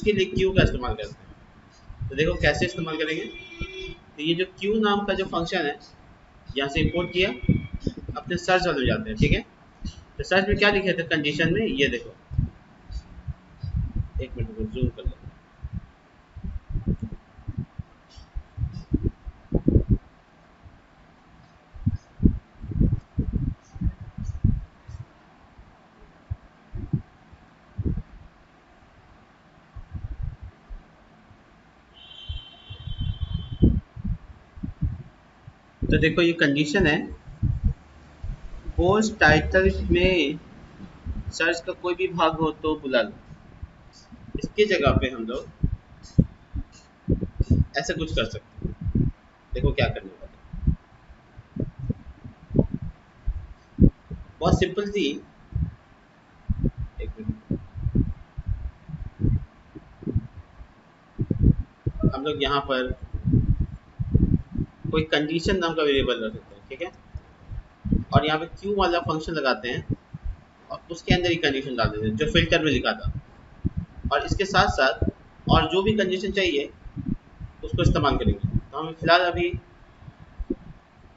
उसके लिए क्यू का इस्तेमाल करते हैं। तो देखो कैसे इस्तेमाल करेंगे। तो ये जो क्यू नाम का जो फंक्शन है, यहाँ से इंपोर्ट किया, अपने सर्च वाले जाते हैं, ठीक है। तो सर्च में क्या लिखे थे कंडीशन में, ये देखो, एक मिनट को जूम कर लो। तो देखो ये कंडीशन है, पोस्ट टाइटल में सर्च का कोई भी भाग हो तो बुला लो। इसकी जगह पे हम लोग ऐसा कुछ कर सकते हैं। देखो क्या करने वाले, बहुत सिंपल थी। एक मिनट, हम लोग यहाँ पर कोई कंडीशन नाम का वेरिएबल रख सकते हैं, ठीक है। और यहाँ पे क्यू वाला फंक्शन लगाते हैं और उसके अंदर ही कंडीशन डाल देते हैं जो फिल्टर में लिखा था। और इसके साथ साथ और जो भी कंडीशन चाहिए उसको इस्तेमाल करेंगे। तो हम फिलहाल अभी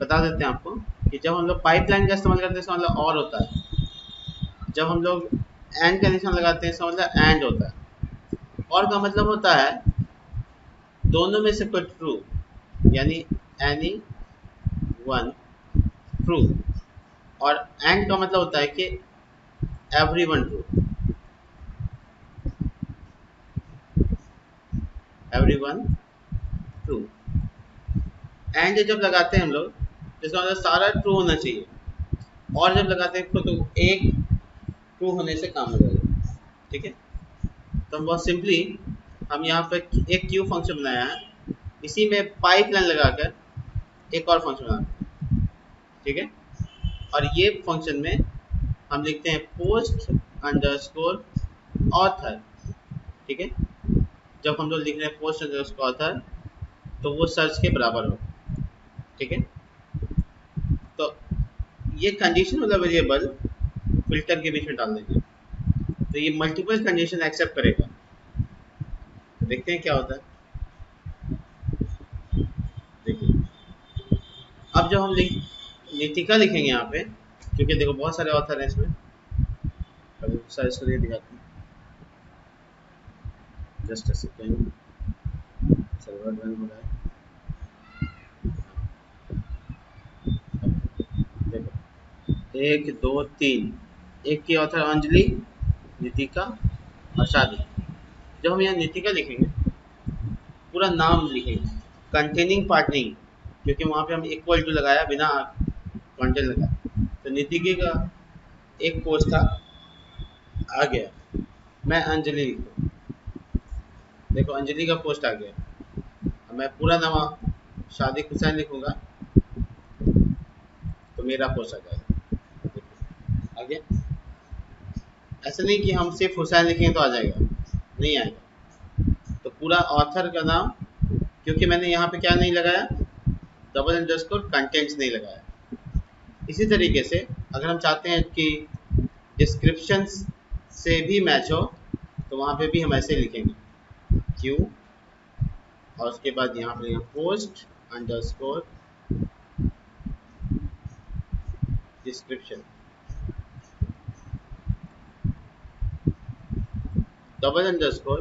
बता देते हैं आपको कि जब हम लोग पाइपलाइन का इस्तेमाल करते हैं इसका मतलब और होता है। जब हम लोग एंड कंडीशन लगाते हैं इसका मतलब एंड होता है। और का मतलब होता है दोनों में से कोई ट्रू, यानी एनी वन ट्रू। और एंड का मतलब होता है कि every one true, every one true. And जब लगाते हैं हम लोग तो इसका मतलब सारा ट्रू होना चाहिए। और जब लगाते हैं तो एक ट्रू होने से काम हो जाएगा, ठीक है। तो हम बहुत सिंपली हम यहाँ पर एक क्यू फंक्शन बनाया है, इसी में पाइपलाइन लगाकर एक और फंक्शन बनाते हैं, ठीक है। और ये फंक्शन में हम लिखते हैं पोस्ट अंडरस्कोर ऑथर, ठीक है। जब हम लोग लिख रहे हैं पोस्ट अंडरस्कोर ऑथर तो वो सर्च के बराबर हो, ठीक है। तो ये कंडीशन वाला वेरिएबल फिल्टर के बीच में डाल देंगे तो ये मल्टीपल कंडीशन एक्सेप्ट करेगा। तो देखते हैं क्या होता है। देखिए अब जब हम नीतिका लिखेंगे यहाँ पे, क्योंकि देखो बहुत सारे ऑथर हैं इसमें, सर्च करके दिखाते हैं। Just a second, server run हो रहा है। देखो 1 2 3, एक की ऑथर अंजलि, नीतिका और शादी। जब हम यहाँ नीतिका लिखेंगे पूरा नाम लिखेंगे, कंटेनिंग पार्ट नहीं, क्योंकि वहाँ पे हम इक्वल टू लगाया बिना कंटेंट लगाया। तो नीतिका का एक पोस्ट था, आ गया, मैं अंजलि लिखूँ, देखो अंजलि का पोस्ट आ गया। अब मैं पूरा नाम शादी हुसैन लिखूँगा तो मेरा पोस्ट आ जाएगा, आ गया। ऐसा नहीं कि हम सिर्फ हुसैन लिखेंगे तो आ जाएगा, नहीं आएगा। तो पूरा ऑथर का नाम, क्योंकि मैंने यहाँ पे क्या नहीं लगाया, डबल अंडरस्कोर कंटेंट्स नहीं लगाया। इसी तरीके से अगर हम चाहते हैं कि डिस्क्रिप्शन से भी मैच हो तो वहाँ पे भी हम ऐसे लिखेंगे क्यू और उसके बाद यहाँ पे post underscore description, double underscore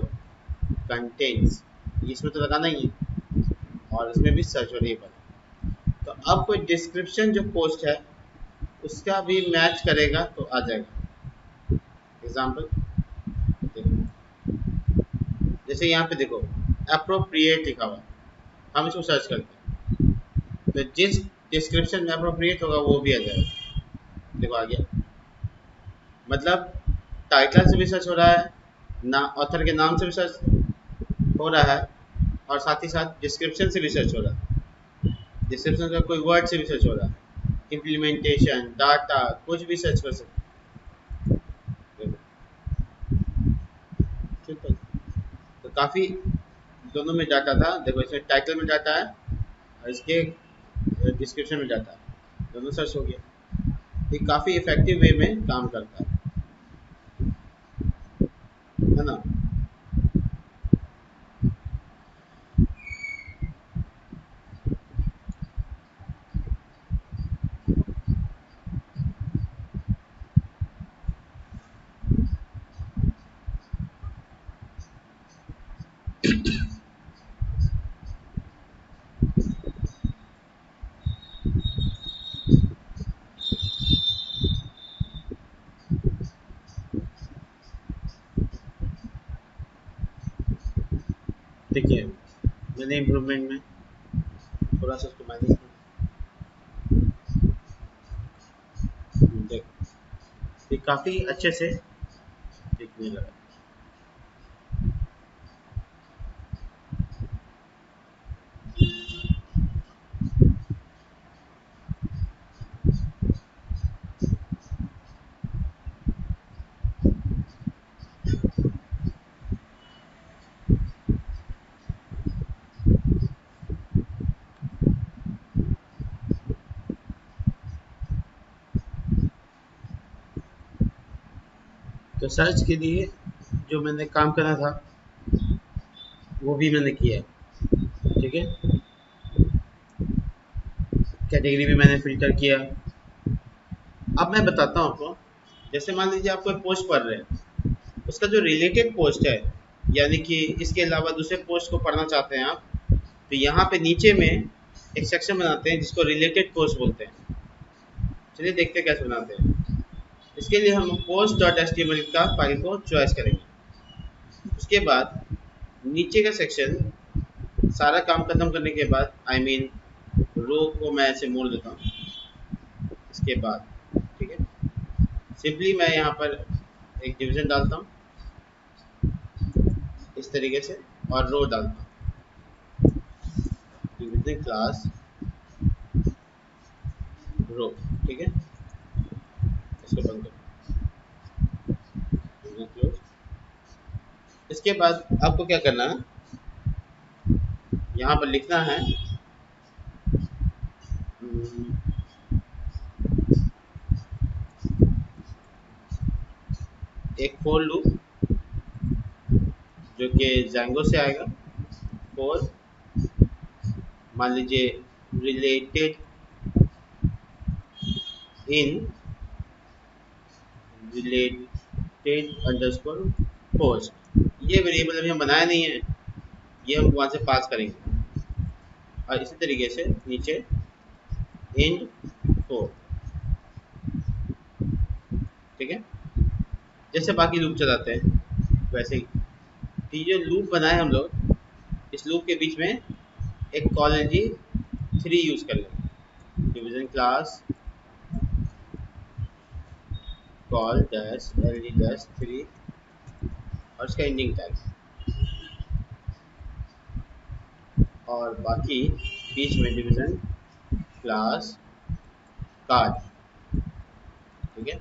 contents, इसमें तो लगाना ही है, और इसमें भी सर्च वेरिएबल। तो अब कोई डिस्क्रिप्शन जो पोस्ट है उसका भी मैच करेगा तो आ जाएगा। एग्जाम्पल जैसे यहाँ पे देखो अप्रोप्रिएट लिखा हुआ, हम इसको सर्च करते हैं तो जिस डिस्क्रिप्शन में अप्रोप्रिएट होगा वो भी आ जाएगा। देखो आ गया, मतलब टाइटल से भी सर्च हो रहा है ना, ऑथर के नाम से भी सर्च हो रहा है और साथ ही साथ डिस्क्रिप्शन से भी सर्च हो रहा है। डिस्क्रिप्शन का कोई वर्ड से भी सर्च हो रहा है, इम्प्लीमेंटेशन, डाटा, कुछ भी सर्च कर सकते हैं। सिंपल। तो काफ़ी दोनों में डाटा था, देखो इसमें टाइटल में डाटा है और इसके डिस्क्रिप्शन में डाटा है, दोनों सर्च हो गया। ये काफ़ी इफेक्टिव वे में काम करता है ना। देखिए मैंने इम्प्रूवमेंट में थोड़ा सा उसको मैनेज देख, ये काफ़ी अच्छे से दिखने लगा। तो सर्च के लिए जो मैंने काम करना था वो भी मैंने किया है, ठीक है। कैटेगरी भी मैंने फिल्टर किया। अब मैं बताता हूँ आपको, जैसे मान लीजिए आप कोई पोस्ट पढ़ रहे हैं, उसका जो रिलेटेड पोस्ट है, यानी कि इसके अलावा दूसरे पोस्ट को पढ़ना चाहते हैं आप, तो यहाँ पे नीचे में एक सेक्शन बनाते हैं जिसको रिलेटेड पोस्ट बोलते हैं। चलिए देखते हैं कैसे बनाते हैं। इसके लिए हम पोस्ट डॉट एचटीएमएल का फाइल को चॉइस करेंगे। उसके बाद नीचे का सेक्शन सारा काम खत्म करने के बाद, आई मीन रो को मैं ऐसे मोड़ देता हूँ। इसके बाद ठीक है, सिंपली मैं यहाँ पर एक डिवीजन डालता हूँ इस तरीके से, और रो डालता हूँ, डिवीजन क्लास रो, ठीक है। इसको बंद करो, क्लोज। इसके बाद आपको क्या करना है, यहाँ पर लिखना है एक फोर लूप जो कि जैंगो से आएगा। फोर मान लीजिए related in related underscore post, ये वेरिएबल अभी हम बनाया नहीं है, ये हम वहाँ से पास करेंगे। और इसी तरीके से नीचे इंड फोर, ठीक है। जैसे बाकी लूप चलाते हैं वैसे ही, ये जो लूप बनाए हम लोग, इस लूप के बीच में एक call L G three use कर लेंगे। Division class call dash L G dash three और इसका एंडिंग टैग, और बाकी बीच में डिवीजन क्लास कार्ड, ठीक है।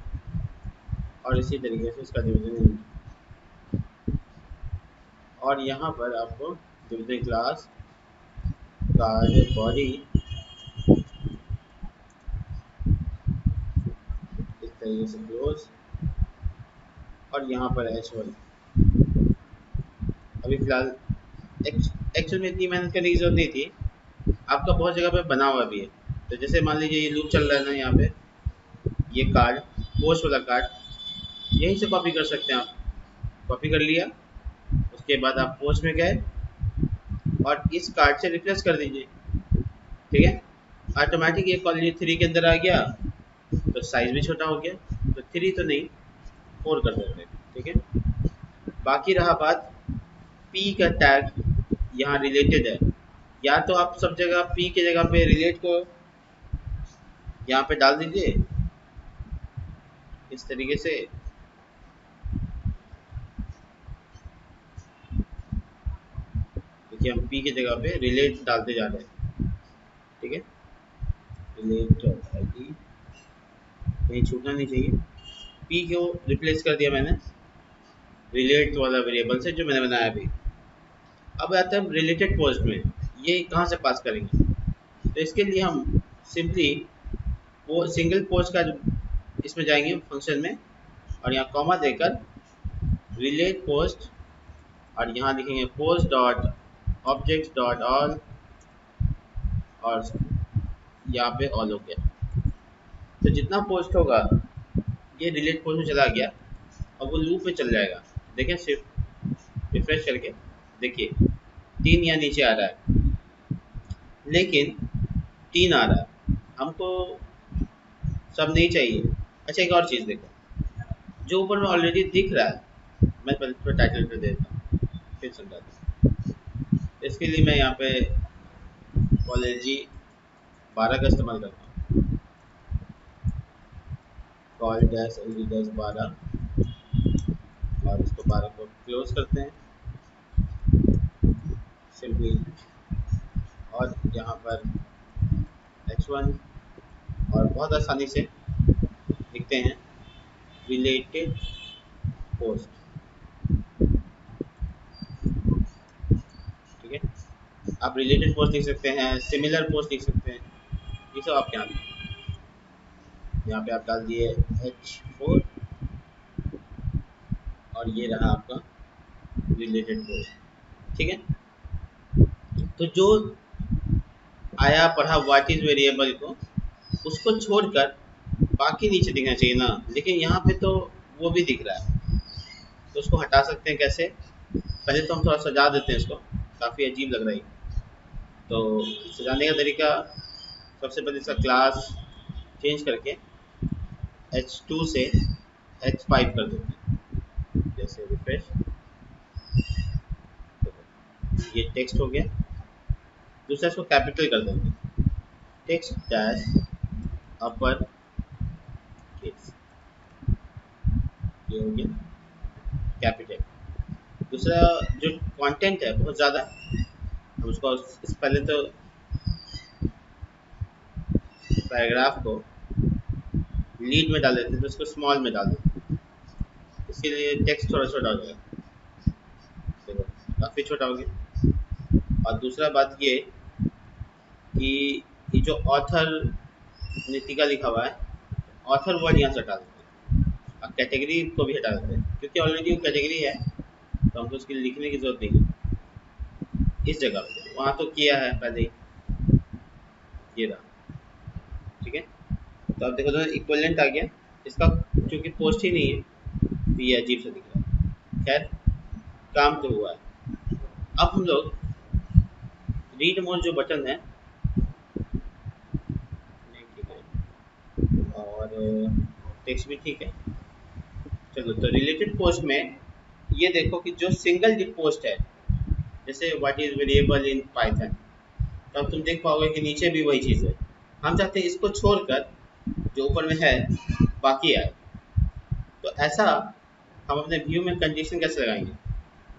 और इसी तरीके से इसका डिवीजन, और यहाँ पर आपको डिवीजन क्लास कार्ड बॉडी इस तरीके से क्लोज, और यहाँ पर H1। अभी फिलहाल एक्चुअल में इतनी मेहनत करने की जरूरत नहीं थी, आपका बहुत जगह पे बना हुआ भी है। तो जैसे मान लीजिए ये लूप चल रहा है ना, यहाँ पे ये कार्ड, पोस्ट वाला कार्ड, यहीं से कॉपी कर सकते हैं आप। कॉपी कर लिया, उसके बाद आप पोस्ट में गए और इस कार्ड से रिप्लेस कर दीजिए, ठीक है। ऑटोमेटिक ये कॉल थ्री के अंदर आ गया, तो साइज भी छोटा हो गया, तो थ्री तो नहीं फोर कर देते हैं, ठीक है। बाकी रहा बात पी का टैग, यहाँ रिलेटेड है, या तो आप सब जगह पी की जगह पे रिलेट को यहाँ पे डाल दीजिए इस तरीके से, देखिए हम पी की जगह पे रिलेट डालते जा रहे हैं, ठीक है। रिलेट आईडी कहीं छूटना नहीं चाहिए। पी को रिप्लेस कर दिया मैंने रिलेट वाला वेरिएबल से जो मैंने बनाया अभी। अब आता है रिलेटेड पोस्ट में, ये कहाँ से पास करेंगे, तो इसके लिए हम सिंपली वो सिंगल पोस्ट का इसमें जाएंगे फंक्शन में, और यहाँ कॉमा देकर रिलेट पोस्ट, और यहाँ लिखेंगे post dot objects dot all, और यहाँ पे ऑल हो गया। तो जितना पोस्ट होगा ये रिलेट पोस्ट में चला गया, और वो लूप में चल जाएगा। देखें सिर्फ रिफ्रेश करके देखिए 3 यहाँ नीचे आ रहा है, लेकिन 3 आ रहा है, हमको सब नहीं चाहिए। अच्छा एक और चीज़ देखो, जो ऊपर में ऑलरेडी दिख रहा है, मैं पहले थोड़ा टाइटल पे देता हूँ फिर समझाता हूँ। इसके लिए मैं यहाँ पे कॉलेजी 12 का इस्तेमाल करता हूँ, call dash L D dash 12, और इसको 12 को क्लोज करते हैं सिंपली, और यहाँ पर h1 और बहुत आसानी से लिखते हैं रिलेटेड पोस्ट, ठीक है। आप रिलेटेड पोस्ट लिख सकते हैं, सिमिलर पोस्ट लिख सकते हैं, ये सब आपके हाथ में। यहाँ पे आप डाल दिए h4 और ये रहा आपका रिलेटेड पोस्ट, ठीक है। तो जो आया पढ़ा व्हाट इज वेरिएबल को, उसको छोड़कर बाकी नीचे दिखना चाहिए ना, लेकिन यहाँ पे तो वो भी दिख रहा है। तो उसको हटा सकते हैं कैसे? पहले तो हम थोड़ा सजा देते हैं इसको, काफ़ी अजीब लग रहा है। तो सजाने का तरीका, सबसे पहले इसका क्लास चेंज करके h2 से h5 कर देते हैं, जैसे रिफ्रेश, ये टेक्स्ट हो गया। दूसरा इसको कैपिटल कर देते हैं, टेक्स्ट डैश अपर केस, ये हो गया कैपिटल। दूसरा जो कंटेंट है बहुत ज़्यादा, हम उसको पहले तो पैराग्राफ को लीड में डाल देते हैं, तो उसको स्मॉल में डाल देते हैं, इसीलिए टेक्स्ट थोड़ा छोटा हो जाएगा, देखो काफ़ी छोटा हो गया। और दूसरा बात ये कि ये जो ऑथर नीतिका लिखा हुआ है, ऑथर वर्ड यहाँ से हटा देते हैं, और कैटेगरी को भी हटा देते हैं, क्योंकि ऑलरेडी वो कैटेगरी है तो हमको उसके लिए लिखने की जरूरत नहीं है इस जगह पे। वहाँ तो किया है पहले ही, ये रहा, ठीक है। तो अब देखो तो इक्विवेलेंट आ गया इसका, क्योंकि पोस्ट ही नहीं है तो ये अजीब सा दिख रहा है। खैर काम तो हुआ है। अब हम लोग रीड मोर जो बटन है, ठीक है, और टेक्स्ट भी ठीक है। चलो तो रिलेटेड पोस्ट में ये देखो कि जो सिंगल डिप पोस्ट है, जैसे what is variable in Python, तो अब तुम देख पाओगे कि नीचे भी वही चीज़ है। हम चाहते हैं इसको छोड़कर जो ऊपर में है बाकी आए, तो ऐसा हम अपने व्यू में कंडीशन कैसे लगाएंगे?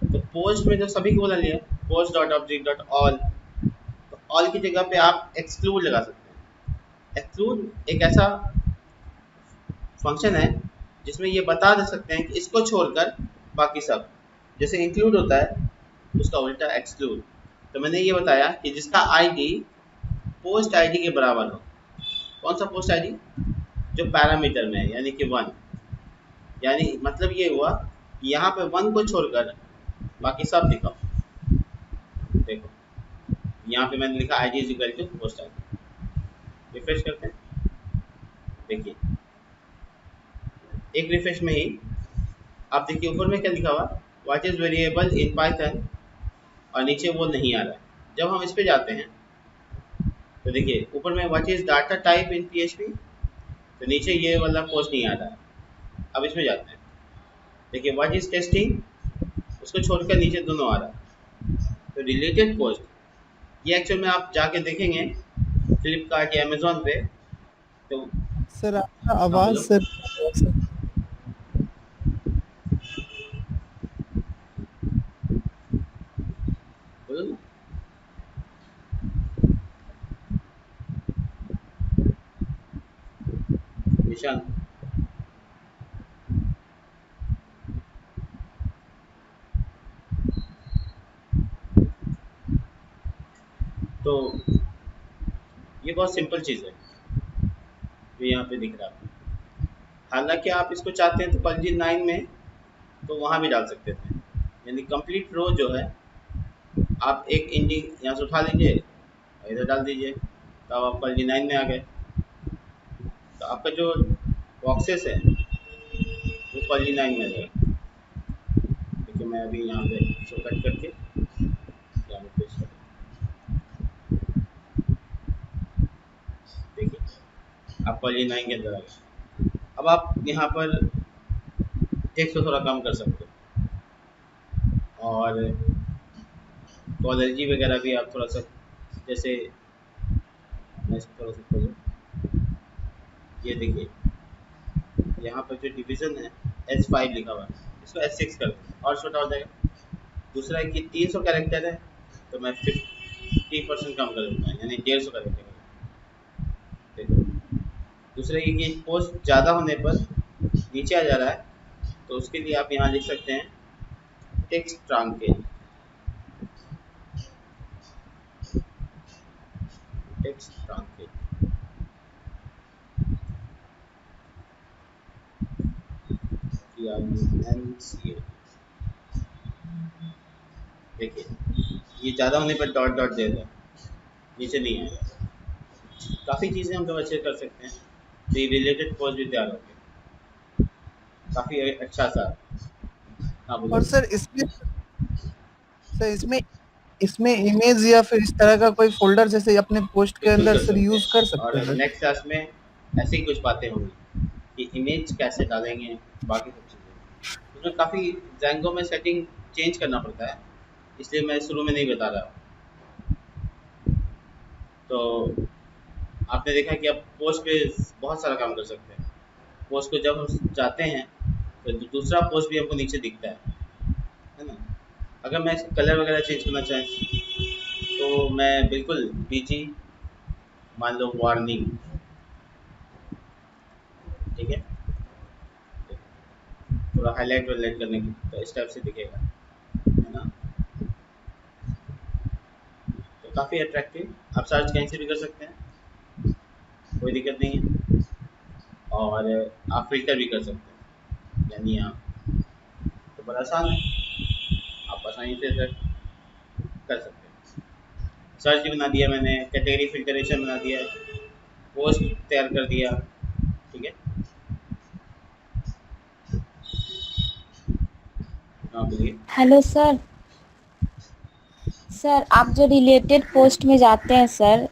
तो पोस्ट में जो सभी को बोला लिया post dot object dot all, तो ऑल की जगह पे आप एक्सक्लूड लगा सकते हैं। एक्सक्लूड एक ऐसा फंक्शन है जिसमें ये बता दे सकते हैं कि इसको छोड़कर बाकी सब, जैसे इंक्लूड होता है उसका उल्टा एक्सक्लूड। तो मैंने ये बताया कि जिसका आईडी पोस्ट आईडी के बराबर हो। कौन सा पोस्ट आईडी? जो पैरामीटर में है, यानी कि 1, यानी मतलब ये हुआ कि यहाँ पे 1 को छोड़कर बाकी सब दिखाओ। देखो यहाँ पे मैंने लिखा ID is equal to post ID, refresh करते हैं, देखिए एक रिफ्रेश में ही आप देखिए ऊपर में क्या लिखा हुआ, what is variable in Python, और नीचे वो नहीं आ रहा है। जब हम इस पे जाते हैं तो देखिए ऊपर में what is data type in PHP, तो नीचे ये वाला पोस्ट नहीं आ रहा है। अब इसमें जाते हैं, देखिए व्हाट इज टेस्टिंग, उसको छोड़कर नीचे दोनों आ रहा है। तो रिलेटेड पोस्ट ये एक्चुअल में आप जाके देखेंगे फ्लिपकार्ट या अमेजोन पे, तो सर आपका हाँ आवाज बोलो। सर बोलो ना। निशान, तो ये बहुत सिंपल चीज़ है जो यहाँ पे दिख रहा है। हालांकि आप इसको चाहते हैं तो कॉलेज 9 में तो वहाँ भी डाल सकते थे, यानी कंप्लीट रो जो है आप एक इंडी यहाँ से उठा लीजिए और इधर डाल दीजिए, तो आप कॉलेज 9 में आ गए। तो आपका जो बॉक्सेस है वो कॉलेज 9 में आ जाएगा। देखिए मैं अभी यहाँ पे इसको कट करके poly9 के अंदर आ गया। अब आप यहाँ पर टेक्स्ट को थोड़ा कम कर सकते हो और कॉलर्जी वगैरह भी आप थोड़ा सा, जैसे मैं इसको थोड़ा सा खोलूँ, ये देखिए यहाँ पर जो डिवीज़न है H5 लिखा हुआ है, इसको H6 कर दें और छोटा हो जाएगा। दूसरा है कि 300 कैरेक्टर है तो मैं 50% कम कर दूँगा, यानी 150 कैरेक्टर। देखो दूसरा ये कि पोस्ट ज़्यादा होने पर नीचे आ जा रहा है, तो उसके लिए आप यहाँ लिख सकते हैं टेक्स्ट ट्रांकेट, टेक्स्ट ट्रांकेट। देखिए ये ज़्यादा होने पर डॉट डॉट दे रहा है, नीचे नहीं आएगा। काफ़ी चीज़ें हम लोग अच्छे कर सकते हैं, तो ये रिलेटेड पोस्ट भी तैयार होंगे, काफ़ी अच्छा सा। हाँ बोलो। और सर इसमें इसमें इमेज या फिर इस तरह का कोई फ़ोल्डर जैसे अपने पोस्ट के बिल्कुल अंदर कर सर सकते यूज़ कर हैं, सकते हैं और सर? नेक्स्ट क्लास में ऐसी ही कुछ बातें होंगी कि इमेज कैसे डालेंगे, बाकी सब चीज़ें। उसमें काफ़ी जैंगो में सेटिंग चेंज करना पड़ता है, इसलिए मैं शुरू में नहीं बता रहा। तो आपने देखा कि अब पोस्ट पे बहुत सारा काम कर सकते हैं। पोस्ट को जब हम जाते हैं तो दूसरा पोस्ट भी हमको नीचे दिखता है ना। अगर मैं इसका कलर वगैरह चेंज करना चाहें तो मैं बिल्कुल बीजी मान लो वार्निंग, ठीक है, थोड़ा हाईलाइट वाईलाइट करने की, तो इस टाइप से दिखेगा, है ना। तो काफ़ी अट्रैक्टिव, आप सर्च कहीं से भी कर सकते हैं, कोई दिक्कत नहीं है। और आप फिल्टर भी कर सकते हैं, यानी आप, तो बड़ा आसान है, आप आसानी से कर सकते हैं। सर्च भी बना दिया मैंने, कैटेगरी फिल्टरेशन बना दिया, पोस्ट तैयार कर दिया, ठीक है। हाँ बोलिए। Hello sir. सर आप जो रिलेटेड पोस्ट में जाते हैं सर,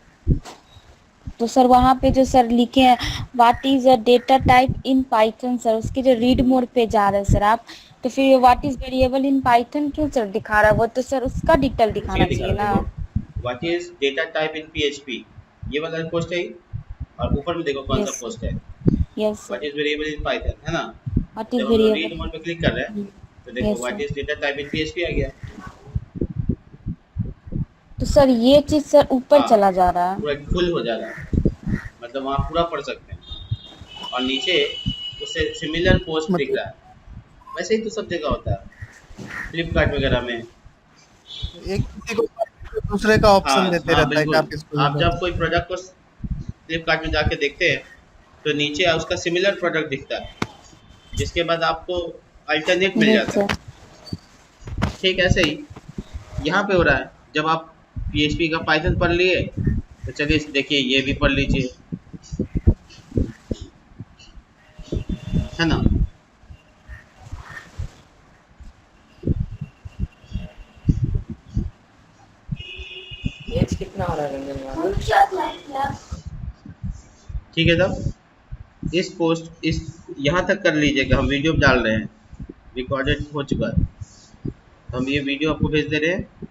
तो सर वहाँ पे जो सर लिखे हैं what is a data type in Python, sir उसके जो रीड मोड पे जा रहे हैं सर आप, तो फिर what is variable in Python क्यों सर दिखा रहा है? वो तो सर उसका डिटेल उसी का दिखाना दिखा चाहिए रहा है, ना। देखो what is data type in PHP, ये वाला पोस्ट है, और ऊपर में देखो कौन सा यस पोस्ट है, yes what sir. Is variable in Python, है ना। व्हाट जब इज हम लोग रीड वेरिएबल। मोड पे क्लिक कर रहे हैं तो देखो yes what sir. Is data type in PHP आ गया। तो सर ये चीज सर ऊपर हाँ, चला जा रहा है। पूरा फुल हो जा रहा है, मतलब वहाँ पूरा पढ़ सकते हैं, और नीचे उससे सिमिलर पोस्ट दिख मतलब रहा है। वैसे ही तो सब जगह होता है, फ्लिपकार्ट वगैरह में। एक किसी को दूसरे का हाँ ऑप्शन देते हाँ रहता है कि बिल्कुल, आप इसको आप जब कोई प्रोडक्ट को फ्लिपकार्ट में जाके देखते हैं तो नीचे उसका सिमिलर प्रोडक्ट दिखता है, जिसके बाद आपको अल्टरनेट मिल यस जाता सर। है। ठीक ऐसे ही यहाँ पे हो रहा है, जब आप PHP का पाइथन पढ़ लिए तो चलिए देखिए ये भी पढ़ लीजिए, है ना। एज कितना हो रहा है रंजन यार? ठीक है, तब इस पोस्ट इस यहाँ तक कर लीजिएगा, हम वीडियो डाल रहे हैं, रिकॉर्डेड हो चुका है, तो हम ये वीडियो आपको भेज दे रहे हैं।